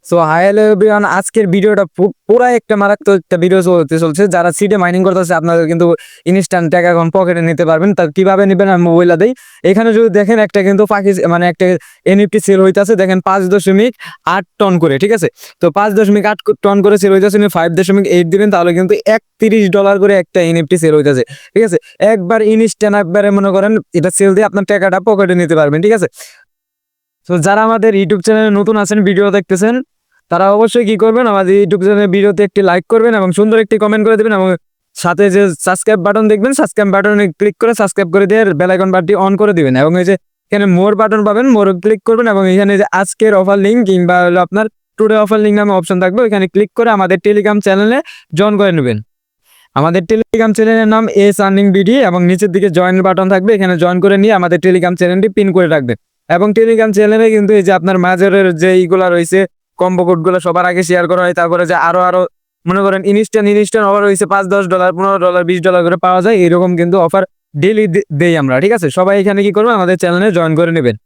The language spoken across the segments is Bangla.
সো হাই হ্যালো এভরিওয়ান, আজকের ভিডিওটা পুরা একটা মারাত্মক একটা ভিডিও চলছে। যারা সিডে মাইনিং করতেছে আপনাদের কিন্তু ইনস্ট্যান্ট টাকা এখন পকেটে নিতে পারবেন। তা কিভাবে নেবেন আমি মোবাইলে দেই। এখানে যদি দেখেন একটা কিন্তু পাখি মানে একটা এনএফটি সেল হইতেছে, দেখেন 5.8 টন করে, ঠিক আছে। তো 5.8 টন করে সেল হইতেছে, 5.8 দিবেন তাহলে কিন্তু $31 করে একটা এনএফটি সেল হইতেছে, ঠিক আছে। একবার ইনস্ট্যান্ট একবারে মনে করেন এটা সেল দিয়ে আপনার টাকাটা পকেটে নিতে পারবেন, ঠিক আছে। তো যারা আমাদের ইউটিউব চ্যানেলে নতুন আছেন, ভিডিও দেখতেছেন, তারা অবশ্যই কি করবেন, আমাদের ইউটিউব চ্যানেলের ভিডিওতে একটি লাইক করবেন এবং সুন্দর একটি কমেন্ট করে দেবেন এবং সাথে যে সাবস্ক্রাইব বাটন দেখবেন, সাবস্ক্রাইব বাটনে ক্লিক করে সাবস্ক্রাইব করে দিয়ে বেল আইকন বাটনটি অন করে দিবেন এবং এই যে এখানে মোর বাটন পাবেন, মোর ক্লিক করবেন এবং এখানে যে আজকের অফার লিঙ্ক কিংবা হলো আপনার টুডে অফার লিঙ্ক নামে অপশন থাকবে, এখানে ক্লিক করে আমাদের টেলিগ্রাম চ্যানেলে জয়েন করে নেবেন। আমাদের টেলিগ্রাম চ্যানেলের নাম এস আর্নিং বিডি এবং নিচের দিকে জয়েন বাটন থাকবে, এখানে জয়েন করে নিয়ে আমাদের টেলিগ্রাম চ্যানেলটি পিন করে রাখবে। এবং টেলিগ্রাম চ্যানেলে কিন্তু এই যে আপনার মাঝের যে এইগুলা রয়েছে, কম্বো কোডগুলো সবার আগে শেয়ার করা হয়। তারপরে যে আরো মনে করেন ইনস্ট্যান্ট অফার রয়েছে, $5, $10, $15, $20 করে পাওয়া যায়, এরকম কিন্তু অফার ডেইলি দেই আমরা, ঠিক আছে। সবাই এখানে কি করবেন, আমাদের চ্যানেলে জয়েন করে নেবেন।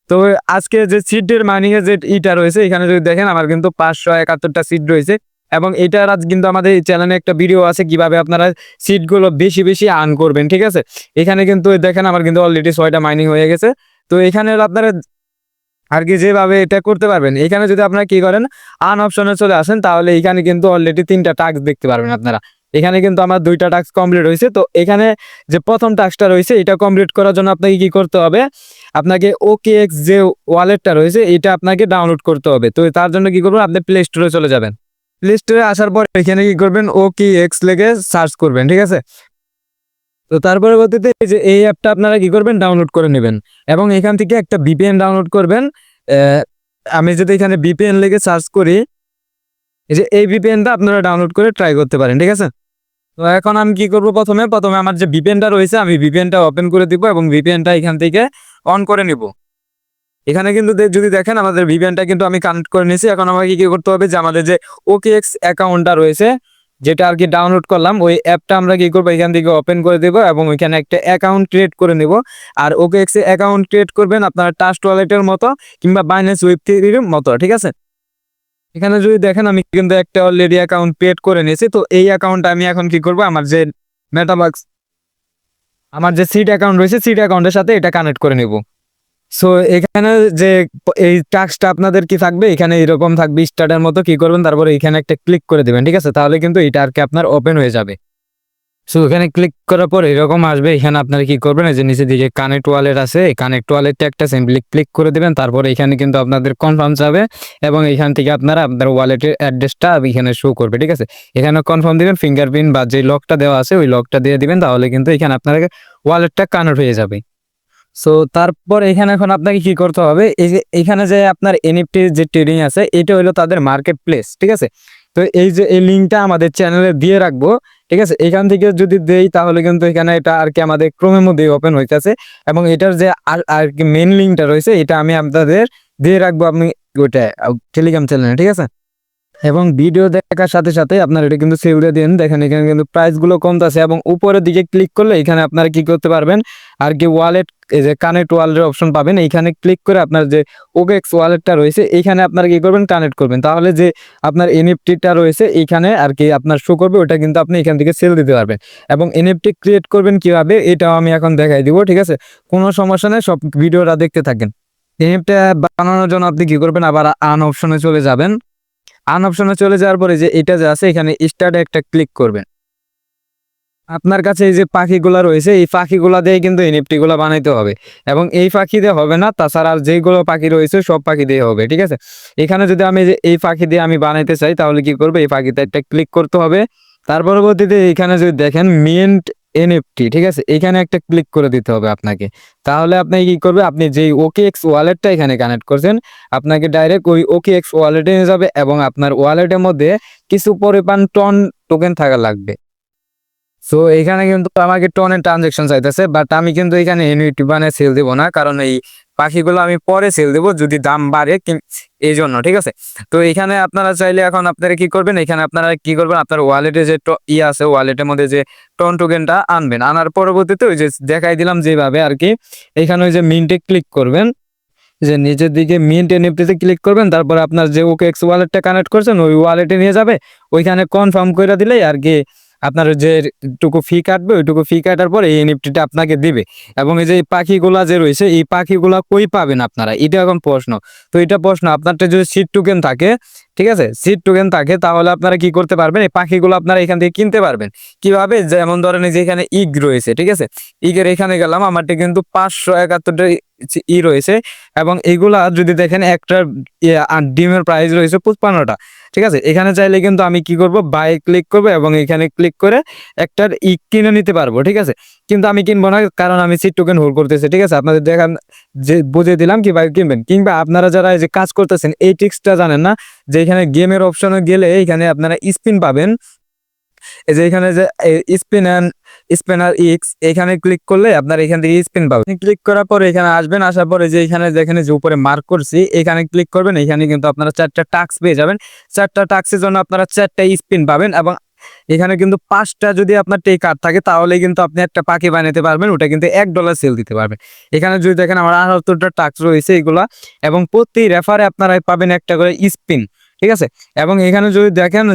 তো আজকে যে সিটের মাইনিং এর যে ইটা রয়েছে, এখানে যদি দেখেন আমার কিন্তু 571টা সিট রয়েছে এবং এটার আজ কিন্তু আমাদের এই চ্যানেলে একটা ভিডিও আছে কিভাবে আপনারা সিটগুলো বেশি বেশি আর্ন করবেন, ঠিক আছে। এখানে কিন্তু দেখেন আমার কিন্তু অলরেডি 6টা মাইনিং হয়ে গেছে। তো এখানে আপনারা আর কি যেভাবে এটা করতে পারবেন, এখানে যদি আপনারা কি করেন, আর্ন অপশনে চলে আসেন, তাহলে এখানে কিন্তু অলরেডি 3টা টাস্ক দেখতে পারবেন আপনারা। এখানে কিন্তু আমার 2টা টাস্ক কমপ্লিট হয়েছে। তো এখানে যে প্রথম টাস্কটা রয়েছে এটা কমপ্লিট করার জন্য আপনাকে কি করতে হবে, আপনাকে OKX যে ওয়ালেটটা রয়েছে এটা আপনাকে ডাউনলোড করতে হবে। তো তার জন্য কি করবেন, আপনি প্লে স্টোরে চলে যাবেন। প্লে স্টোরে আসার পর এখানে কি করবেন, OKX লিখে সার্চ করবেন, ঠিক আছে। তো তার পরবর্তীতে এই যে এই অ্যাপটা আপনারা কি করবেন, ডাউনলোড করে নেবেন এবং এখান থেকে একটা VPN ডাউনলোড করবেন। আমি যদি এখানে VPN লিখে সার্চ করি, এই যে এই VPNটা আপনারা ডাউনলোড করে ট্রাই করতে পারেন, ঠিক আছে। তো এখন আমি কি করব, প্রথমে আমার যে VPNটা রয়েছে আমি VPNটা ওপেন করে দিব এবং VPNটা এখান থেকে অন করে নিব। এখানে কিন্তু যদি দেখেন আমাদের VPNটা কিন্তু আমি কানেক্ট করে নিয়েছি। এখন আমাকে কি করতে হবে, যে আমাদের যে OKX অ্যাকাউন্টটা রয়েছে যেটা আর কি ডাউনলোড করলাম, ওই অ্যাপটা আমরা কি করবো, এখান থেকে ওপেন করে দেব এবং ওইখানে একটা অ্যাকাউন্ট ক্রিয়েট করে নেব। আর OKX এ অ্যাকাউন্ট ক্রিয়েট করবেন আপনার ট্রাস্ট ওয়ালেটের মতো কিংবা বাইন্যান্স ওয়েব3 মতো, ঠিক আছে। এখানে যদি দেখেন আমি কিন্তু একটা অলরেডি অ্যাকাউন্ট ক্রিয়েট করে নিয়েছি। তো এই অ্যাকাউন্টটা আমি এখন কি করব, আমার যে মেটামাক্স আমার যে সিড অ্যাকাউন্ট রয়েছে, সিড অ্যাকাউন্টের সাথে এটা কানেক্ট করে নেব। সো এখানে যে এই টাস্কটা আপনাদের কি থাকবে, এখানে এরকম থাকবে স্টার্টের মতো, কি করবেন তারপরে এখানে একটা ক্লিক করে দেবেন, ঠিক আছে। তাহলে কিন্তু এটা আর কি আপনার ওপেন হয়ে যাবে। সো এখানে ক্লিক করার পর এরকম আসবে। এখানে আপনারা কি করবেন, এই যে নিচে দিকে কানেক্ট ওয়ালেট আছে, এই কানেক্ট ওয়ালেটটা একটা সিম্পলি ক্লিক করে দেবেন। তারপরে এখানে কিন্তু আপনাদের কনফার্ম যাবে এবং এখান থেকে আপনারা আপনার ওয়ালেটের অ্যাড্রেসটা এখানে শো করবে, ঠিক আছে। এখানে কনফার্ম দিবেন, ফিঙ্গারপ্রিন্ট বা যে লকটা দেওয়া আছে ওই লকটা দিয়ে দিবেন, তাহলে কিন্তু এখানে আপনার ওয়ালেটটা কানেক্ট হয়ে যাবে। সো তারপর এখানে এখন আপনাকে কি করতে হবে, এই যে এখানে যে আপনার এনএফটি যে ট্রেডিং আছে এটা হলো তাদের মার্কেট প্লেস, ঠিক আছে। তো এই যে এই লিঙ্কটা আমাদের চ্যানেলে দিয়ে রাখবো, ঠিক আছে। এখান থেকে যদি দেই তাহলে কিন্তু এখানে এটা আর কি আমাদের ক্রোমের মধ্যে ওপেন হইতেছে এবং এটার যে আর কি মেন লিঙ্কটা রয়েছে এটা আমি আপনাদের দিয়ে রাখবো, আপনি ওইটা টেলিগ্রাম চ্যানেলে, ঠিক আছে। এবং ভিডিও দেখার সাথে সাথে আপনার এটা কিন্তু সেভ দিয়ে দিন। দেখেন এখানে কিন্তু প্রাইসগুলো কমতেছে এবং উপরের দিকে ক্লিক করলে এখানে আপনারা কি করতে পারবেন, আর কি ওয়ালেট, এই যে কানেক্ট ওয়ালেটের অপশন পাবেন, এইখানে ক্লিক করে আপনার যে OKX ওয়ালেটটা রয়েছে এইখানে আপনারা কি করবেন, কানেক্ট করবেন। তাহলে যে আপনার এনএফটিটা রয়েছে এইখানে আর কি আপনার শো করবে, ওটা কিন্তু আপনি এখান থেকে সেল দিতে পারবেন। এবং এনএফটি ক্রিয়েট করবেন কিভাবে এটাও আমি এখন দেখাই দিব, ঠিক আছে। কোনো সমস্যা নেই, সব ভিডিওটা দেখতে থাকেন। এনএফটি বানানোর জন্য আপনি কি করবেন, আবার আন অপশনে চলে যাবেন। আন অপশনে চলে যাওয়ার পরে যে এটা যে আছে এখানে স্টার্টে একটা ক্লিক করবেন। আপনার কাছে এই যে পাখিগুলা রয়েছে এই পাখিগুলা দিয়ে কিন্তু এনএফটি গুলা বানাইতে হবে এবং এই পাখি দিয়ে হবে না, তাছাড়া আর যেগুলো পাখি রয়েছে সব পাখি দিয়ে হবে, ঠিক আছে। এখানে যদি আমি যে এই পাখি দিয়ে আমি বানাইতে চাই তাহলে কি করবে, এই পাখিতে একটা ক্লিক করতে হবে। তার পরবর্তীতে এখানে যদি দেখেন মিন্ট এনএফটি, ঠিক আছে, এখানে একটা ক্লিক করে দিতে হবে আপনাকে। তাহলে আপনি কি করবে, আপনি যেই OKX ওয়ালেটটা এখানে কানেক্ট করছেন আপনাকে ডাইরেক্ট ওই OKX ওয়ালেটে নিয়ে যাবে এবং আপনার ওয়ালেটের মধ্যে কিছু পরিমাণ টন টোকেন থাকা লাগবে। সো এখানে কিন্তু আমাকে টনের ট্রানজেকশন চাইতেছে, বাট আমি কিন্তু এখানে এনইউটি বানিয়ে সেল দেবো না, কারণ এই পাখিগুলো আমি পরে সেল দেবো যদি দাম বাড়ে, এই জন্য, ঠিক আছে। তো এখানে আপনারা চাইলে এখন আপনারা কি করবেন, এখানে আপনারা কি করবেন, আপনার ওয়ালেটে যে আছে ওয়ালেটের মধ্যে যে টন টোকেনটা আনবেন, আনার পরবর্তীতে ওই যে দেখাই দিলাম যেভাবে আর কি, এখানে ওই যে মিন্টে ক্লিক করবেন। যে নিচের দিকে মিন্ট এনএফটিতে ক্লিক করবেন, তারপরে আপনার যে OKX ওয়ালেটটা কানেক্ট করছেন ওই ওয়ালেটে নিয়ে যাবে, ওইখানে কনফার্ম করে দিলেই আর কি আপনার যে টুকু ফি কাটবে ওইটুকু ফি কাটার পর এই এনএফটিটা আপনাকে দিবে। এবং এই যে এই পাখিগুলা যে রয়েছে এই পাখিগুলা কই পাবেন আপনারা, এটা এখন প্রশ্ন। তো এটা প্রশ্ন, আপনারটা যদি সিড টোকেন থাকে, ঠিক আছে, সিড টোকেন থাকে তাহলে আপনারা কি করতে পারবেন, এই পাখিগুলো আপনারা এখান থেকে কিনতে পারবেন। কিভাবে, যেমন ধরেন এই যে এখানে ইগ রয়েছে, ঠিক আছে, ইগের এখানে গেলাম, আমারটা কিন্তু 571টা রয়েছে। এবং এইগুলা যদি দেখেন একটা ডিমের প্রাইস রয়েছে 55টা, ঠিক আছে। এখানে চাইলে কিন্তু আমি কি করব, বাই ক্লিক করব এবং এখানে ক্লিক করে একটার কিনে নিতে পারবো, ঠিক আছে। কিন্তু আমি কিনবো না, কারণ আমি সিড টোকেন হোল্ড করতেছি, ঠিক আছে। আপনাদের দেখান যে বুঝিয়ে দিলাম কিভাবে কিনবেন। কিংবা আপনারা যারা এই যে কাজ করতেছেন এই ট্রিক্সটা জানেন না, যে এখানে গেমের অপশনে গেলে এখানে আপনারা স্পিন পাবেন। এই যে এখানে যে স্পিনার এক্স, এখানে ক্লিক করলে আপনার এখান থেকে স্পিন পাবেন। ক্লিক করার পরে এখানে আসবেন, আসার পরে যে এখানে যেখানে যে উপরে মার্ক করছি এখানে ক্লিক করবেন। এখানে কিন্তু আপনারা 4টা টাস্ক পেয়ে যাবেন। 4টা টাস্কের জন্য আপনারা 4টা স্পিন পাবেন। এবং এখানে কিন্তু 5টা যদি আপনার টেক কার্ড থাকে তাহলে কিন্তু আপনি একটা পাখি বানাতে পারবেন, ওটা কিন্তু $1 সেল দিতে পারবেন। এখানে যদি দেখেন আমার 78টা টাস্ক রয়েছে এগুলা, এবং প্রতি রেফারে আপনারা পাবেন একটা করে স্পিন, ঠিক আছে। এবং এখানে যদি দেখেন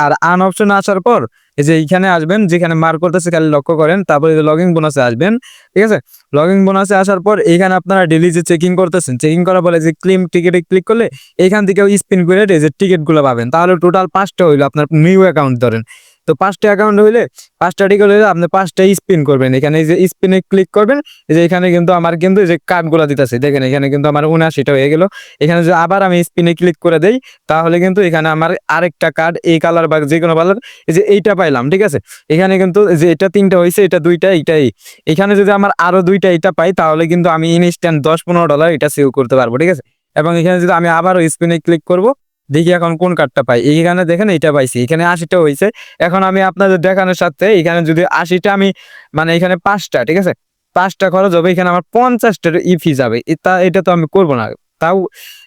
আর আন অপশন আসার পর এই যে এইখানে আসবেন, যেখানে মার্ক করতেছে খালি লক্ষ্য করেন, তারপরে লগইন বোনাসে আসবেন, ঠিক আছে। লগইন বোনাসে আসার পর এইখানে আপনারা ডেইলি যে চেকিং করতেছেন, চেকিং করার পরে যে ক্লেম টিকেটে ক্লিক করলে এইখান থেকেও স্পিন করে এই যে টিকিটগুলো পাবেন। তাহলে টোটাল 5টা হইলো আপনার নিউ অ্যাকাউন্ট ধরেন। তো 5টা অ্যাকাউন্ট হইলে 5টা টিকিট হইলে আপনি 5টা স্পিন করবেন। এখানে এই যে স্পিনে ক্লিক করবেন, এই যে এখানে কিন্তু আমার কিন্তু এই যে কার্ডগুলো দিতেছে দেখেন, এখানে কিন্তু আমার 79টা হয়ে গেল। এখানে যদি আবার আমি স্পিনে ক্লিক করে দেই তাহলে কিন্তু এখানে আমার আরেকটা কার্ড এই কালার বা যে কোনো কালার এই যে এইটা পাইলাম, ঠিক আছে। এখানে কিন্তু যে এটা 3টা হয়েছে, এটা 2টা, এইটাই। এখানে যদি আমার আরো 2টা এটা পাই তাহলে কিন্তু আমি ইনস্ট্যান্ট $10-15 এটা সেভ করতে পারবো, ঠিক আছে। এবং এখানে যদি আমি আবারও স্পিনে ক্লিক করব, দেখি এখন কোন কার্ডটা পাই। এইখানে দেখেন এইটা পাইছি, এখানে 80টা হয়েছে। এখন আমি আপনাদের দেখানোর সাথে এখানে যদি 80টা আমি মানে এখানে 5টা, ঠিক আছে, 5টা খরচ হবে, এখানে আমার 50টার ফি যাবে। এটা তো আমি করবো না, তাও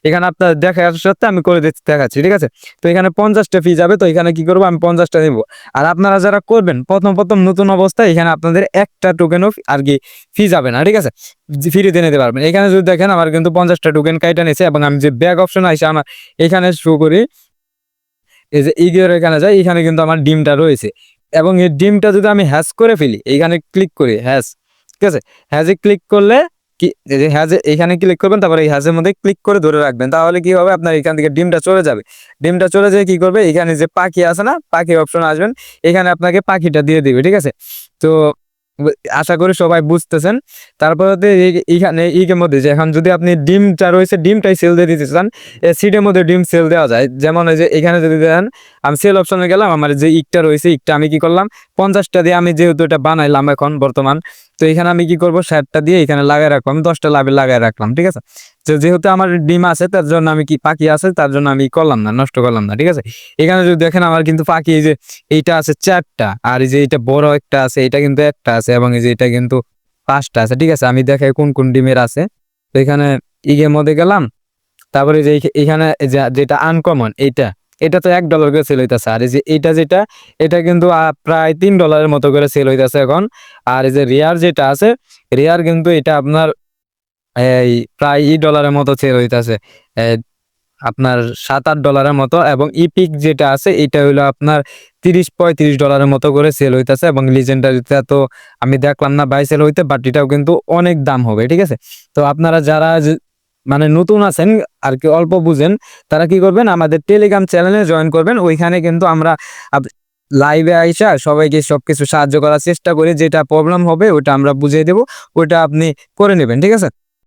এখানে আপনার দেখার সাথে আমি করে দেখাচ্ছি, ঠিক আছে। তো এখানে 50টা ফি যাবে, তো এখানে কি করবো, আমি 50টা নেবো। আর আপনারা যারা করবেন প্রথম নতুন অবস্থায়, এখানে আপনাদের একটা টোকেনও আর কি ফি যাবে না, ঠিক আছে, ফ্রিতে নিতে পারবেন। এখানে যদি দেখেন আমার কিন্তু 50টা টোকেন কাইটা নিয়েছে। এবং আমি যে ব্যাগ অপশন আছে আমার এখানে শো করি, এই যে ইগের এখানে যাই, এখানে কিন্তু আমার ডিমটা রয়েছে। এবং এই ডিমটা যদি আমি হ্যাশ করে ফেলি, এইখানে ক্লিক করি হ্যাশ, ঠিক আছে, হ্যাজে ক্লিক করলে কি, এই যে হ্যাজে এখানে ক্লিক করবেন, তারপরে এই হ্যাজের মধ্যে ক্লিক করে ধরে রাখবেন, তাহলে কি হবে, আপনার এখান থেকে ডিমটা চলে যাবে। ডিমটা চলে যেয়ে কি করবে, এখানে যে পাখি আছে না, পাখি অপশন আসবেন, এখানে আপনাকে পাখিটা দিয়ে দিবে, ঠিক আছে। তো আশা করি সবাই বুঝতেছেন। তারপরে এইখানে ইগের মধ্যে যে এখন যদি আপনি ডিমটা রয়েছে ডিমটাই সেল দিয়ে দিতে চান, সিডের মধ্যে ডিম সেল দেওয়া যায়। যেমন এই যে এখানে যদি দেন, আমি সেল অপশনে গেলাম, আমার যে ইকটা রয়েছে ইকটা আমি কি করলাম, 50টা দিয়ে আমি যেহেতু এটা বানাইলাম এখন বর্তমান, তো এখানে আমি কি করবো, 60টা দিয়ে এখানে লাগাই রাখবো, আমি 10টা লাভে লাগাই রাখলাম, ঠিক আছে। যেহেতু আমার ডিম আছে তার জন্য আমি কি পাখি আছে তার জন্য আমি করলাম না, নষ্ট করলাম না, ঠিক আছে। এখানে যদি দেখেন আমার কিন্তু পাখি এই যে এইটা আছে 4টা, আর এই যে এটা বড় একটা আছে, এটা কিন্তু একটা আছে, এবং এই যে এটা কিন্তু 5টা আছে, ঠিক আছে। আমি দেখাই কোন কোন ডিমের আছে। তো এখানে ইগের মধ্যে গেলাম, তারপরে যে এখানে যেটা আনকমন এইটা, এটা তো $1 করে সেল হইতেছে। আর এই যে এটা যেটা, এটা কিন্তু প্রায় $3 মতো করে সেল হইতেছে এখন। আর এই যে রেয়ার যেটা আছে, রেয়ার কিন্তু এটা আপনার এই প্রায় $1 মতো সেল হইতেছে, আপনার $7-8 মতো। এবং ইপিক যেটা আছে এটা হলো আপনার $30-35 মতো করে সেল হইতেছে। এবং লিজেন্ডারিটা তো আমি দেখলাম না বাই সেল হইতে, বাট এটাও কিন্তু অনেক দাম হবে, ঠিক আছে। তো আপনারা যারা মানে নতুন আছেন আর কি, অল্প বুঝেন, তারা কি করবেন, আমাদের টেলিগ্রাম চ্যানেলে জয়েন করবেন। ওইখানে কিন্তু আমরা লাইভে আইসা সবাইকে সবকিছু সাহায্য করার চেষ্টা করি, যেটা প্রবলেম হবে ওটা আমরা বুঝিয়ে দেবো, ওটা আপনি করে নেবেন, ঠিক আছে।